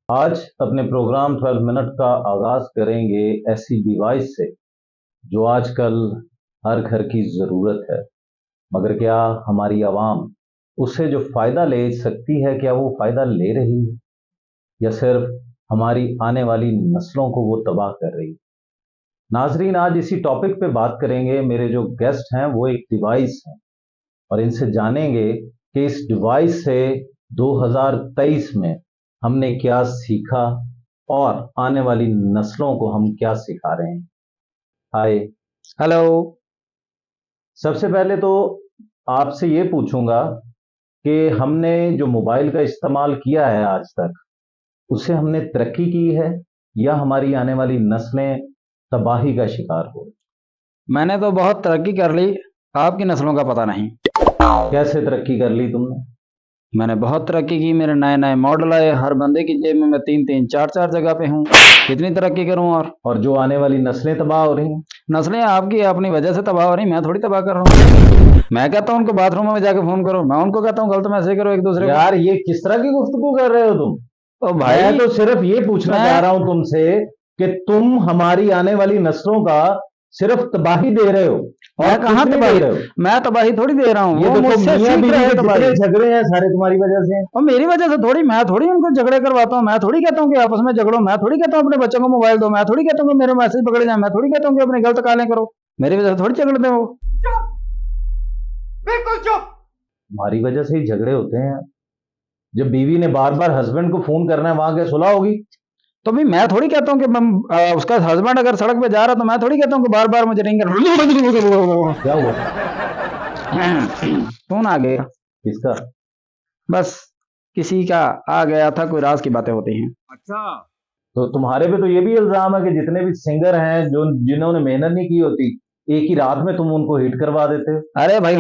आज अपने programme 12 minute का आगाज करेंगे ऐसी डिवाइस से जो आजकल हर घर की ज़रूरत है, मगर क्या हमारी आवाम उससे जो फ़ायदा ले सकती है, क्या वो फ़ायदा ले रही है या सिर्फ हमारी आने वाली नस्लों को वो तबाह कर रही है? नाजरीन, आज इसी टॉपिक पे बात करेंगे। मेरे जो गेस्ट हैं वो एक डिवाइस हैं और इनसे जानेंगे कि इस डिवाइस से 2023 में हमने क्या सीखा और आने वाली नस्लों को हम क्या सिखा रहे हैं। हाय। हेलो। सबसे पहले तो आपसे ये पूछूंगा कि हमने जो मोबाइल का इस्तेमाल किया है आज तक, उससे हमने तरक्की की है या हमारी आने वाली नस्लें तबाही का शिकार हो? मैंने तो बहुत तरक्की कर ली, आपकी नस्लों का पता नहीं। कैसे तरक्की कर ली तुमने? मैंने बहुत तरक्की की, मेरे नए नए मॉडल आए, हर बंदे की जेब में मैं 3-3 4-4 जगह पे हूँ। कितनी तरक्की करूँ। और जो आने वाली नस्लें तबाह हो रही हैं? नस्लें आपकी अपनी वजह से तबाह हो रही, मैं थोड़ी तबाह कर रहा हूँ। मैं कहता हूँ उनको बाथरूम में जाके फोन करो, मैं उनको कहता हूँ गलत मैसेज करो एक दूसरे को। यार, ये किस तरह की गुफ्तगू कर रहे हो तुम? तो भाई मैं तो सिर्फ ये पूछना चाह रहा हूं तुमसे कि तुम हमारी आने वाली नस्लों का सिर्फ तबाही दे रहे हो। मैं और कहाँ कुछ नहीं तबाही, दे रहे हो। मैं तबाही थोड़ी दे रहा हूँ, ये वो देखो, मुझसे मियां सीख बीवी रहे के हैं जितने तबाही। झगड़े हैं सारे तुम्हारी वजह से हैं। और मेरी वजह से थोड़ी, मैं थोड़ी उनको झगड़े करवाता हूँ, मैं थोड़ी कहता हूँ कि आपस में झगड़ो, मैं थोड़ी कहता हूँ अपने बच्चों को मोबाइल दो, मैं थोड़ी कहता हूँ कि मेरे मैसेज पकड़े जाए, मैं थोड़ी कहता हूँ कि अपने गलत कालें करो। मेरी वजह से थोड़ी झगड़ते हो। चुप, बिल्कुल चुप। तुम्हारी वजह से ही झगड़े होते हैं। जब बीवी ने बार बार हस्बैंड को फोन करना है, वहां क्या सुलह होगी? तो भी मैं थोड़ी कहता हूँ कि उसका हस्बैंड अगर सड़क पे जा रहा तो मैं थोड़ी कहता हूँ कि बार बार मुझे रिंग कर। क्या हुआ? फोन आ गया, किसका? बस किसी का आ गया था, कोई राज की बातें होती हैं। अच्छा, तो तुम्हारे पे तो ये भी इल्जाम है कि जितने भी सिंगर हैं जो जिन्होंने मेहनत नहीं की होती, एक ही रात में तुम उनको हिट करवा देते हो। अरे भाई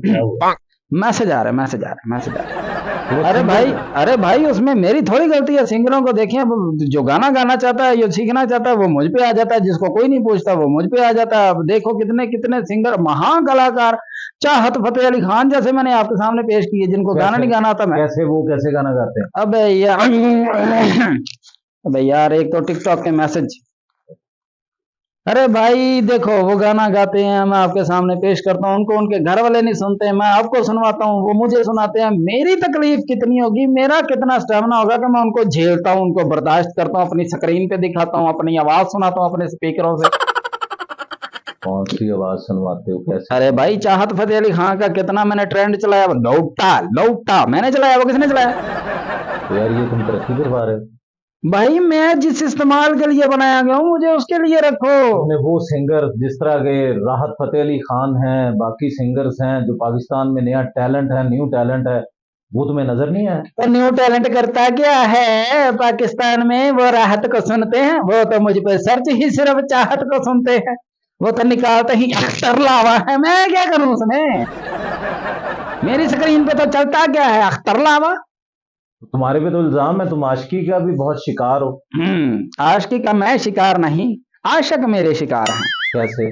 क्या हुआ? मैसेज आ रहा है, मैसेज आ रहा है, मैसेज आ रहा है। तो वो अरे भाई, सिंगर अरे भाई उसमें मेरी थोड़ी गलती है। सिंगरों को देखिए, अब जो गाना गाना चाहता है, जो सीखना चाहता है, वो मुझ पे आ जाता है। जिसको कोई नहीं पूछता वो मुझ पे आ जाता है। अब देखो कितने कितने सिंगर, महान कलाकार, चाहत फतेह अली खान जैसे मैंने आपके सामने पेश किए, जिनको गाना कैसे नहीं गाना आता। मैं कैसे वो कैसे गाना गाते हैं? अबे यार, अबे यार, एक तो टिकटॉक के मैसेज। अरे भाई देखो, वो गाना गाते हैं, मैं आपके सामने पेश करता हूँ, उनको उनके घर वाले नहीं सुनते, मैं आपको सुनवाता हूँ, वो मुझे सुनाते हैं। मेरी तकलीफ कितनी होगी, मेरा कितना स्टेमिना होगा कि मैं उनको झेलता हूँ, उनको बर्दाश्त करता हूँ, अपनी स्क्रीन पे दिखाता हूँ, अपनी आवाज सुनाता हूँ अपने स्पीकरों से। कौन सी आवाज सुनवाते हो, कैसे अरे भाई, सुनवाते चाहत फतेह अली खान का कितना मैंने ट्रेंड चलाया, वो लौटा लौटा मैंने चलाया, वो किसने चलाया? हो? तो यार, ये तुम तरक्की करवा रहे हो। भाई मैं जिस इस्तेमाल के लिए बनाया गया हूँ, मुझे उसके लिए रखो। तुमने वो सिंगर जिस तरह के राहत फतेह अली खान हैं, बाकी सिंगर्स हैं जो पाकिस्तान में नया टैलेंट है, न्यू टैलेंट है, वो तुम्हें नजर नहीं आया? तो न्यू टैलेंट करता क्या है पाकिस्तान में? वो राहत को सुनते हैं, वो तो मुझ पर सर्च ही सिर्फ चाहत को सुनते हैं। वो तो निकालते ही अख्तर लावा है, मैं क्या करूं उसमें? मेरी स्क्रीन पे तो चलता क्या है, अख्तर लावा। तो तुम्हारे पे तो इल्जाम है तुम आशिकी का भी बहुत शिकार हो। आशिकी का मैं शिकार नहीं, आशिक मेरे शिकार हैं। कैसे?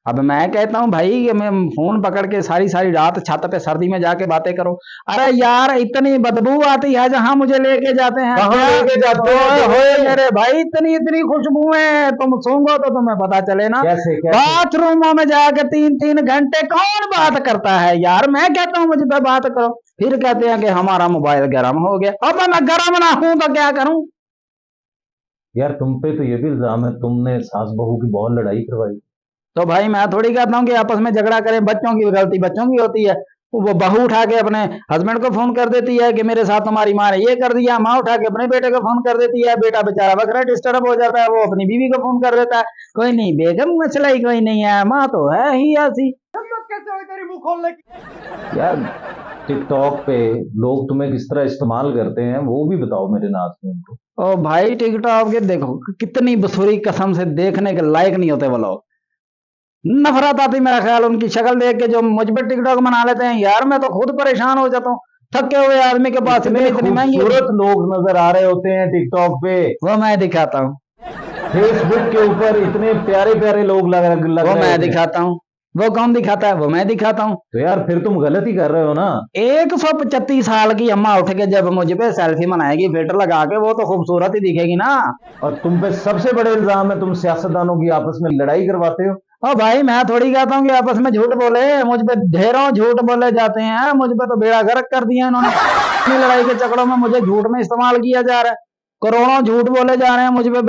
अब मैं कहता हूँ भाई कि मैं फोन पकड़ के सारी सारी रात छत पे सर्दी में जाके बातें करो। अरे यार, इतनी बदबू आती है जहां मुझे लेके जाते हैं। कहाँ लेके जाते हो? ओए होए मेरे भाई, इतनी इतनी खुशबुएं, तुम सूंघो तो तुम्हें पता चले ना। कैसे कैसे? बाथरूमों में जाके 3-3 घंटे कौन बात करता है यार? मैं कहता हूँ मुझ पे बात करो, फिर कहते हैं कि हमारा मोबाइल गर्म हो गया। अब मैं गर्म ना हूं तो क्या करूं? यार, तुम पे तो ये भी इल्जाम है तुमने सास बहू की बहुत लड़ाई करवाई। तो भाई मैं थोड़ी कहता हूँ कि आपस में झगड़ा करें, बच्चों की गलती बच्चों की होती है। वो बहू उठा के अपने हस्बैंड को फोन कर देती है कि मेरे साथ तुम्हारी माँ ने ये कर दिया, माँ उठा के अपने बेटे को फोन कर देती है, बेटा बेचारा बकरा डिस्टर्ब हो जाता है, वो अपनी बीवी को फोन कर देता है। कोई नहीं बेगम, मसला ही कोई नहीं है, माँ तो है ही ऐसी। हिम्मत कैसे हुई तेरी मुंह खोलने की? यार, टिकटॉक पे लोग तुम्हें किस तरह इस्तेमाल करते हैं वो भी बताओ मेरे नाज़रीन को। ओ भाई, टिकटॉक के देखो कितनी बसुरी, कसम से देखने के लायक नहीं होते वो लोग। नफरत आती मेरा ख्याल उनकी शक्ल देख के, जो मुझ पर टिकटॉक बना लेते हैं। यार मैं तो खुद परेशान हो जाता हूँ, थके हुए आदमी के पास इतने इतनी इतनी महंगी। खूबसूरत लोग नजर आ रहे होते हैं टिकटॉक पे। वो मैं दिखाता हूँ, फेसबुक के ऊपर इतने प्यारे प्यारे लोग लग वो रहे मैं होते हैं। दिखाता हूँ। वो कौन दिखाता है? वो मैं दिखाता हूँ। तो यार फिर तुम गलत ही कर रहे हो ना। 135 साल की अम्मा उठ के जब मुझ पे सेल्फी बनाएगी फिल्टर लगा के, वो तो खूबसूरत ही दिखेगी ना। और तुम पे सबसे बड़े इल्जाम है तुम सियासतदानों की आपस में लड़ाई करवाते हो। ओ भाई, मैं थोड़ी कहता हूँ कि आपस में झूठ बोले, मुझ पे ढेरों झूठ बोले जाते हैं, मुझ पे तो बेड़ा गर्क कर दिया इन्होंने। अपनी लड़ाई के चक्करों में मुझे झूठ में इस्तेमाल किया जा रहा है। करोड़ों झूठ बोले जा रहे हैं मुझ पे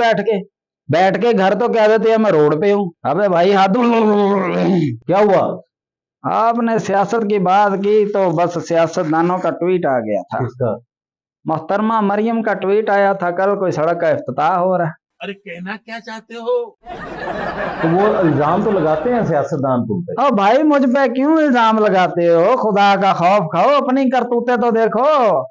बैठ के घर तो कह देते हैं मैं रोड पे हूँ। अबे भाई हाथ क्या हुआ? आपने सियासत की बात की तो बस सियासतदानों का ट्वीट आ गया था। किसका? मोहतरमा मरियम का ट्वीट आया था, कल कोई सड़क का इफ्तिताह हो रहा है। अरे कहना क्या चाहते हो? तो वो इल्जाम तो लगाते हैं सियासतदान तुम पे। ओ भाई, मुझ पे क्यों इल्जाम लगाते हो? खुदा का खौफ खाओ, अपनी करतूतें तो देखो।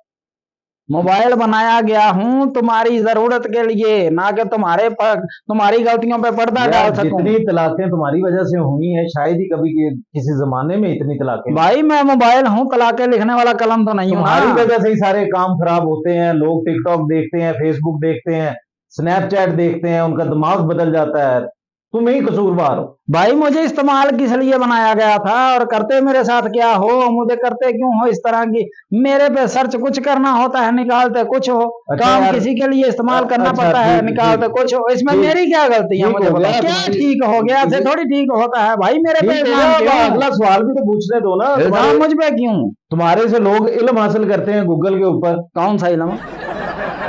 मोबाइल बनाया गया हूँ तुम्हारी जरूरत के लिए, ना कि तुम्हारी गलतियों पे पर्दा डाल यार सकूं। जितनी तलाकें तुम्हारी वजह से हुई हैं शायद ही कभी किसी जमाने में इतनी तलाकें। भाई मैं मोबाइल हूँ, तलाके लिखने वाला कलम तो नहीं हूँ तुम्हारी ना। वजह से ही सारे काम खराब होते हैं। लोग टिकटॉक देखते हैं, फेसबुक देखते हैं, स्नैपचैट देखते हैं, उनका दिमाग बदल जाता है। तुम ही कसूरवार हो। भाई मुझे इस्तेमाल किस लिए बनाया गया था और करते मेरे साथ क्या हो? मुझे करते क्यों हो इस तरह की? मेरे पे सर्च कुछ करना होता है, निकालते कुछ हो। अच्छा काम यार, किसी के लिए इस्तेमाल करना अच्छा, पड़ता है, ठीक, निकालते ठीक, कुछ हो। इसमें ठीक, मेरी क्या गलती है? ठीक मुझे हो बताओ गया क्या तुम्हारी- ठीक हो गया? ऐसे थोड़ी ठीक होता है भाई। मेरे पे ठीक है इल्जाम ना, क्यों? अगला सवाल भी तो पूछने दो ना। इल्जाम मुझ पे क्यों? तुम्हारे से लोग इल्म हासिल करते हैं गूगल के ऊपर। कौन सा इल्म?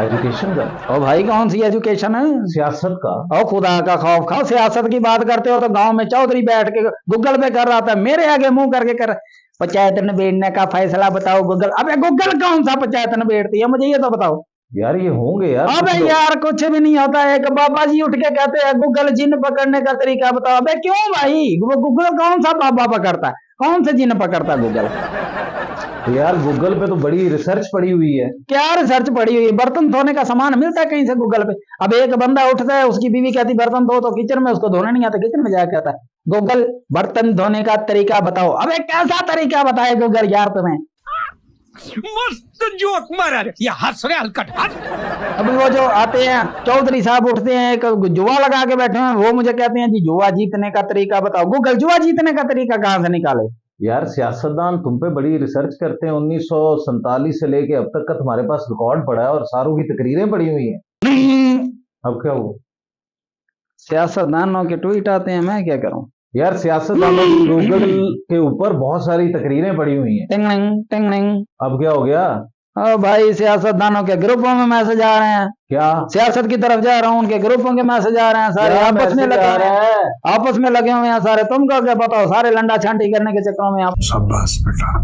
एजुकेशन का, ओ भाई कौन सी एजुकेशन है? सियासत का। ओ खुदा का खौफ खाओ, सियासत की बात करते हो तो गांव में चौधरी बैठ के गूगल पे कर रहा था, मेरे आगे मुंह करके कर पंचायत निबेड़ने का फैसला बताओ गूगल। अबे गूगल कौन सा पंचायत निबेड़ती है? मुझे ये तो बताओ। यार ये होंगे यार अबे कुछ लोग। यार कुछ भी नहीं होता है। एक बाबा जी उठ के कहते हैं गूगल जिन पकड़ने का तरीका बताओ। अबे क्यों भाई? वो गूगल कौन सा बाबा पकड़ता है? कौन से जिन पकड़ता है गूगल? तो यार गूगल पे तो बड़ी रिसर्च पड़ी हुई है। क्या रिसर्च पड़ी हुई है? बर्तन धोने का सामान मिलता है कहीं से गूगल पे? अब एक बंदा उठता है, उसकी बीवी कहती बर्तन धो, तो किचन में उसको धोने नहीं आता, किचन में जाकर कहता है गूगल बर्तन धोने का तरीका बताओ। अबे कैसा तरीका बताए गूगल यार तुम्हें? मस्त जोक मारा रे, ये हंस रहे हलकट हंस। अभी वो जो आते हैं चौधरी साहब उठते हैं, एक जुआ लगा के बैठे हैं, वो मुझे कहते हैं जी जुआ जीतने का तरीका बताओ। गूगल जुआ जीतने का तरीका कहां से निकाले? यार सियासतदान तुम पे बड़ी रिसर्च करते हैं। 1947 से लेके अब तक का तुम्हारे पास रिकॉर्ड पड़ा है और सारों की तकरीरें पड़ी हुई हैं। अब क्या हुआ? सियासतदानों के ट्वीट आते हैं, मैं क्या करूं? यार सियासतदानों की गूगल के ऊपर बहुत सारी तकरीरें पड़ी हुई हैं। Tingling tingling. अब क्या हो गया? ओ भाई सियासतदानों के ग्रुपों में मैसेज आ रहे हैं। क्या सियासत की तरफ जा रहा हूँ, उनके ग्रुपों के मैसेज आ रहे हैं, सारे क्या आपस में मैसेज लगे आ हुए रहा हैं। है? आपस में लगे हुए हैं सारे। तुमको क्या बताओ? सारे लंडा छांटी करने के चक्करों में आप। शाबाश बेटा,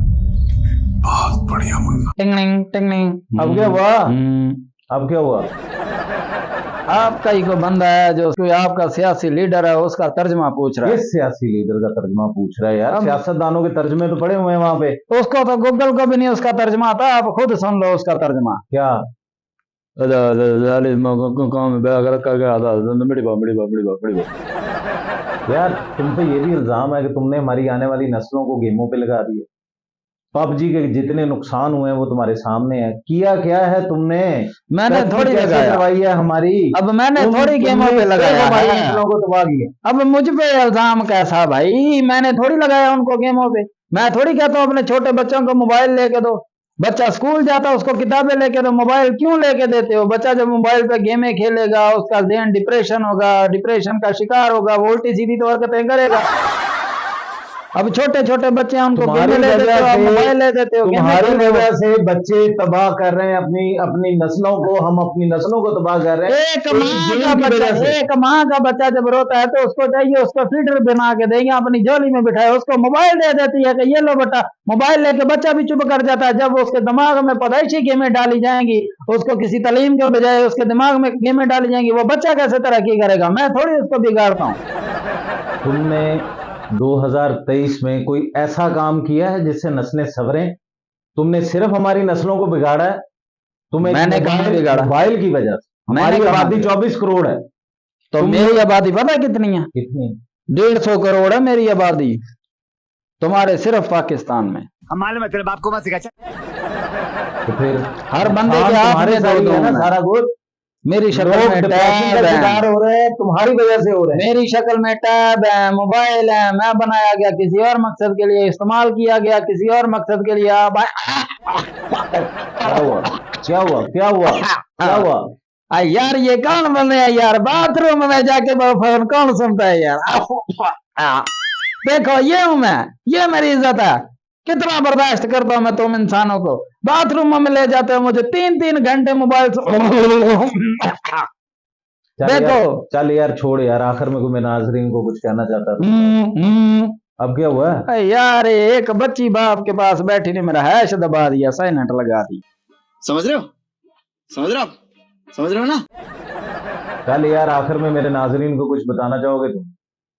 बहुत बढ़िया मुन्ना। Tingling tingling. अब क्या हुआ? अब क्या हुआ? आपका ही कोई बंदा है जो कोई आपका सियासी लीडर है, उसका तर्जमा पूछ रहा है। किस सियासी लीडर का तर्जमा पूछ रहा है यार? अब- सियासतदानों के तर्जमे तो पड़े हुए हैं वहां पे। उसको तो गूगल को भी नहीं उसका तर्जमा आता, आप खुद सुन लो उसका तर्जमा। क्या? यार तुम पे ये भी इल्जाम है कि तुमने हमारी आने वाली नस्लों को गेमों पे लगा दिया। पबजी के जितने नुकसान हुए हैं वो तुम्हारे सामने है। किया क्या है तुमने? मैंने तरक्की थोड़ी कैसे लगाया। करवाई है हमारी? अब मैंने तुम- थोड़ी गेमों तुमने पे सिर्फ लगाया हमारी है। नस्लों को तबाह किया। अब मुझ पे इल्जाम कैसा भाई? मैंने थोड़ी लगाया उनको गेमों पे। मैं थोड़ी कहता हूँ अपने छोटे बच्चों को मोबाइल लेके दो। बच्चा स्कूल जाता है, उसको किताबें लेके दो। मोबाइल क्यों लेके देते हो? बच्चा जब मोबाइल पे गेमें खेलेगा उसका ध्यान डिप्रेशन होगा, डिप्रेशन का शिकार होगा, वो उल्टी सीधी तो हरकतें करेगा। अब छोटे छोटे बच्चे हैं, उनको तुम्हारी गेमें ले देते हो, वजह से- मोबाइल ले देते हो, गेमें तुम्हारी खेल रहे हो। वजह से बच्चे तबाह कर रहे हैं अपनी अपनी नस्लों को। हम अपनी नस्लों को तबाह कर रहे हैं एक तो माँ गेम का की बच्चा वजह से। एक माँ का बच्चा जब रोता है तो उसको चाहिए, उसको फीडर बना के देंगे, अपनी झोली में बिठाए, उसको मोबाइल दे देती है कि ये लो बेटा मोबाइल। लेके बच्चा भी चुप कर जाता है। जब उसके दिमाग में पैदाइशी गेमें डाली जाएंगी, उसको किसी तालीम के बजाय उसके दिमाग में गेमें डाली जाएंगी, वो बच्चा कैसे तरक्की करेगा? मैं थोड़ी उसको बिगाड़ता हूँ। तुमने 2023 में कोई ऐसा काम किया है जिससे नस्लें संवरें? तुमने सिर्फ हमारी नस्लों को बिगाड़ा है। तुम्हें मैंने कहाँ बिगाड़ा? मोबाइल की वजह से। मैंने हमारी कहाँ आबादी बिगाड़ा? 24 करोड़ है। तो मेरी आबादी पता है कितनी है? कितनी? 150 करोड़ है मेरी आबादी, तुम्हारे सिर्फ पाकिस्तान में। हम मालूम है तेरे बाप को मत सिखा। तो फिर हर बंदे के नुकसान हाथ तुम्हारे में साथ ही दो है ना दूं मैं। सारा कुछ। मेरी शक्ल लोग में डिप्रेशन का टैब शिकार है, हो रहे हैं तुम्हारी वजह से हो रहे हैं। मेरी शक्ल में टैब है, मोबाइल है, मैं बनाया गया किसी और मकसद के लिए, इस्तेमाल किया गया किसी और मकसद के लिए। अब क्या हुआ क्या हुआ क्या हुआ क्या हुआ? यार ये कौन बन रहा है यार, बाथरूम में जाके वो फोन कौन सुनता है यार। देखो ये हूं मैं, ये मेरी इज्जत है। कितना बर्दाश्त करता हूं मैं तुम इंसानों को। बाथरूम में ले जाते हो मुझे 3-3 घंटे मोबाइल चल यार, देखो। चल यार छोड़ यार, आखिर में कोई मैं नाजरीन को कुछ कहना चाहता था। अब क्या हुआ? यार एक बच्ची बाप के पास बैठी ने मेरा हैश दबा दिया, साइलेंट लगा दी। समझ रहे हो? समझ रहे हो आप? समझ रहे हो ना? चल यार, आखिर में मेरे नाजरीन को कुछ बताना चाहोगे तुम?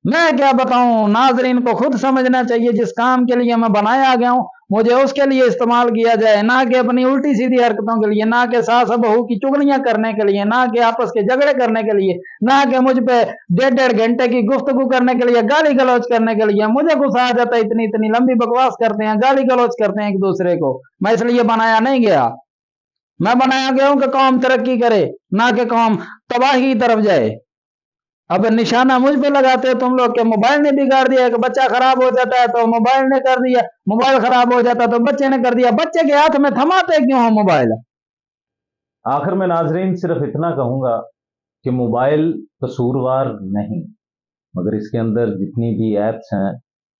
मैं क्या बताऊं, नाजरीन को खुद समझना चाहिए जिस काम के लिए मैं बनाया गया हूं मुझे उसके लिए इस्तेमाल किया जाए, ना कि अपनी उल्टी सीधी हरकतों के लिए, ना कि सास बहू की चुगलियां करने के लिए, ना कि आपस के झगड़े करने के लिए, ना कि मुझ पे 1.5-1.5 घंटे की गुफ्तगू करने के लिए, गाली गलौज करने के लिए। मुझे गुस्सा आ जाता है, इतनी इतनी लंबी बकवास करते हैं, गाली गलौज करते हैं एक दूसरे को। मैं इसलिए बनाया नहीं गया, मैं बनाया गया हूं कि कौम तरक्की करे, ना कि कौम तबाही की तरफ जाए। अब निशाना मुझ पे लगाते हो तुम लोग के मोबाइल ने बिगाड़ दिया, कि बच्चा खराब हो जाता है तो मोबाइल ने कर दिया, मोबाइल खराब हो जाता तो बच्चे ने कर दिया। बच्चे के हाथ में थमाते क्यों हो मोबाइल? आखिर में नाजरीन सिर्फ इतना कहूंगा कि मोबाइल कसूरवार नहीं, मगर इसके अंदर जितनी भी ऐप्स हैं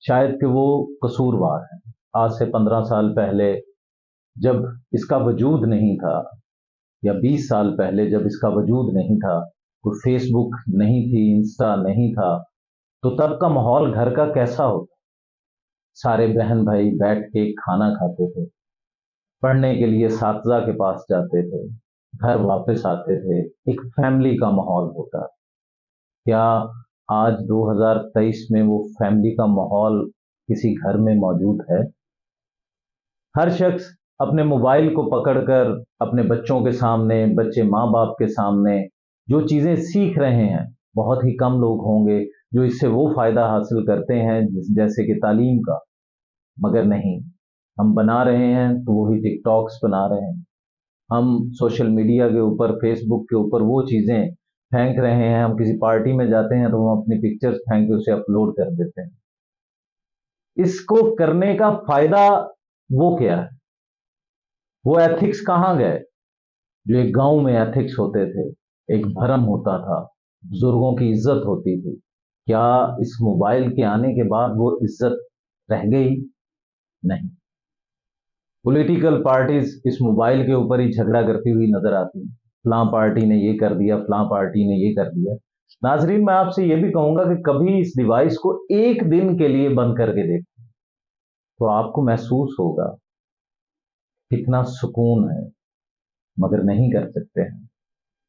शायद कि वो कसूरवार हैं। आज से 15 साल पहले जब इसका वजूद नहीं था, या 20 साल पहले जब इसका वजूद नहीं था, कोई फेसबुक नहीं थी, इंस्टा नहीं था, तो तब का माहौल घर का कैसा होता? सारे बहन भाई बैठ के खाना खाते थे, पढ़ने के लिए साथी के पास जाते थे, घर वापस आते थे, एक फैमिली का माहौल होता। क्या आज 2023 में वो फैमिली का माहौल किसी घर में मौजूद है? हर शख्स अपने मोबाइल को पकड़कर अपने बच्चों के सामने, बच्चे माँ बाप के सामने जो चीज़ें सीख रहे हैं, बहुत ही कम लोग होंगे जो इससे वो फ़ायदा हासिल करते हैं जैसे कि तालीम का। मगर नहीं, हम बना रहे हैं तो वही टिकटॉक्स बना रहे हैं, हम सोशल मीडिया के ऊपर, फेसबुक के ऊपर वो चीज़ें फेंक रहे हैं। हम किसी पार्टी में जाते हैं तो हम अपनी पिक्चर्स फेंक के उसे अपलोड कर देते हैं। इसको करने का फ़ायदा वो क्या है? वो एथिक्स कहाँ गए जो एक गांव में एथिक्स होते थे, एक भरम होता था, बुजुर्गों की इज्जत होती थी? क्या इस मोबाइल के आने के बाद वो इज्जत रह गई? नहीं। पॉलिटिकल पार्टीज इस मोबाइल के ऊपर ही झगड़ा करती हुई नजर आती हैं। फलां पार्टी ने ये कर दिया, फलां पार्टी ने ये कर दिया। नाजरीन, मैं आपसे ये भी कहूंगा कि कभी इस डिवाइस को एक दिन के लिए बंद करके देखें तो आपको महसूस होगा कितना सुकून है, मगर नहीं कर सकते हैं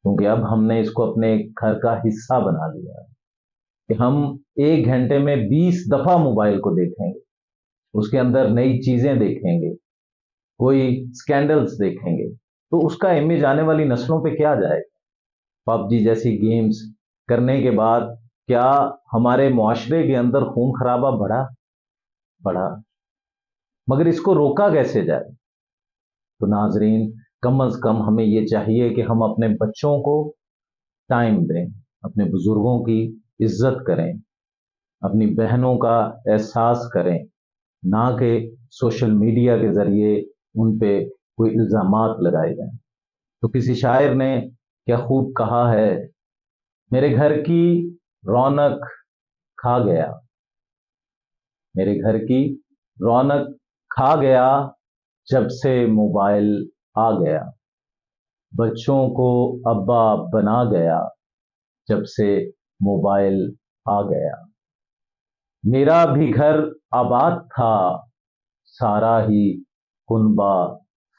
क्योंकि अब हमने इसको अपने घर का हिस्सा बना लिया है कि हम 1 घंटे में 20 दफा मोबाइल को देखेंगे, उसके अंदर नई चीजें देखेंगे, कोई स्कैंडल्स देखेंगे, तो उसका इमेज आने वाली नस्लों पे क्या जाएगा? पबजी जैसी गेम्स करने के बाद क्या हमारे मुआशरे के अंदर खून खराबा बढ़ा? मगर इसको रोका कैसे जाए? तो नाजरीन, कम अज कम हमें ये चाहिए कि हम अपने बच्चों को टाइम दें, अपने बुजुर्गों की इज्जत करें, अपनी बहनों का एहसास करें, ना कि सोशल मीडिया के जरिए उन पे कोई इल्ज़ामात लगाए जाएं। तो किसी शायर ने क्या खूब कहा है, मेरे घर की रौनक खा गया, मेरे घर की रौनक खा गया जब से मोबाइल आ गया, बच्चों को अब्बा बना गया जब से मोबाइल आ गया। मेरा भी घर आबाद था, सारा ही कुनबा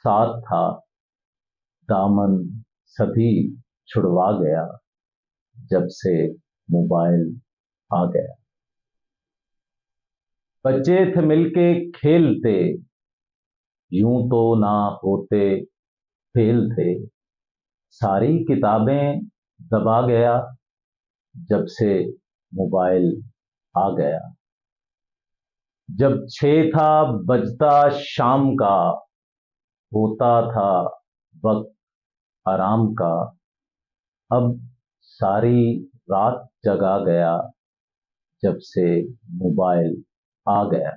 साथ था, दामन सभी छुड़वा गया जब से मोबाइल आ गया। बच्चे थे मिलके खेलते, यूं तो ना होते फेल थे, सारी किताबें दबा गया जब से मोबाइल आ गया। जब 6 था बजता शाम का, होता था वक्त आराम का, अब सारी रात जगा गया जब से मोबाइल आ गया।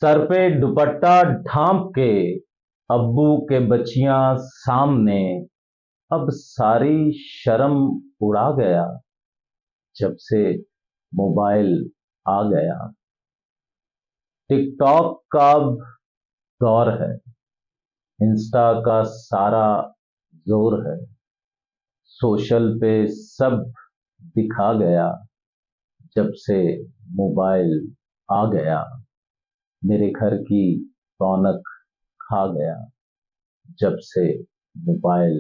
सर पे दुपट्टा ढांप के अब्बू के बच्चियां सामने, अब सारी शर्म उड़ा गया जब से मोबाइल आ गया। टिकटॉक का अब दौर है, इंस्टा का सारा जोर है, सोशल पे सब दिखा गया जब से मोबाइल आ गया। मेरे घर की रौनक खा गया जब से मोबाइल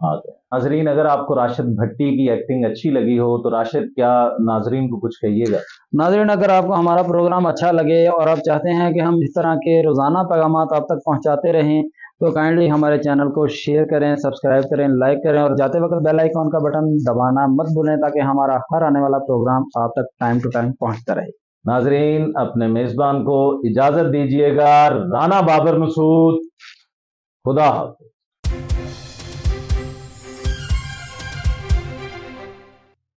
आ गया। नाजरीन, अगर आपको राशिद भट्टी की एक्टिंग अच्छी लगी हो तो राशिद क्या नाजरीन को कुछ कहिएगा? नाज़रीन, अगर आपको हमारा प्रोग्राम अच्छा लगे और आप चाहते हैं कि हम इस तरह के रोज़ाना पैगामात आप तक पहुंचाते रहें तो काइंडली हमारे चैनल को शेयर करें, सब्सक्राइब करें, लाइक करें और जाते वक्त बेल आइकॉन का बटन दबाना मत भूलें ताकि हमारा हर आने वाला प्रोग्राम आप तक टाइम टू टाइम पहुंचता रहे। नाजरीन, अपने मेजबान को इजाजत दीजिएगा। राना बाबर मसूद, खुदा हाफिज।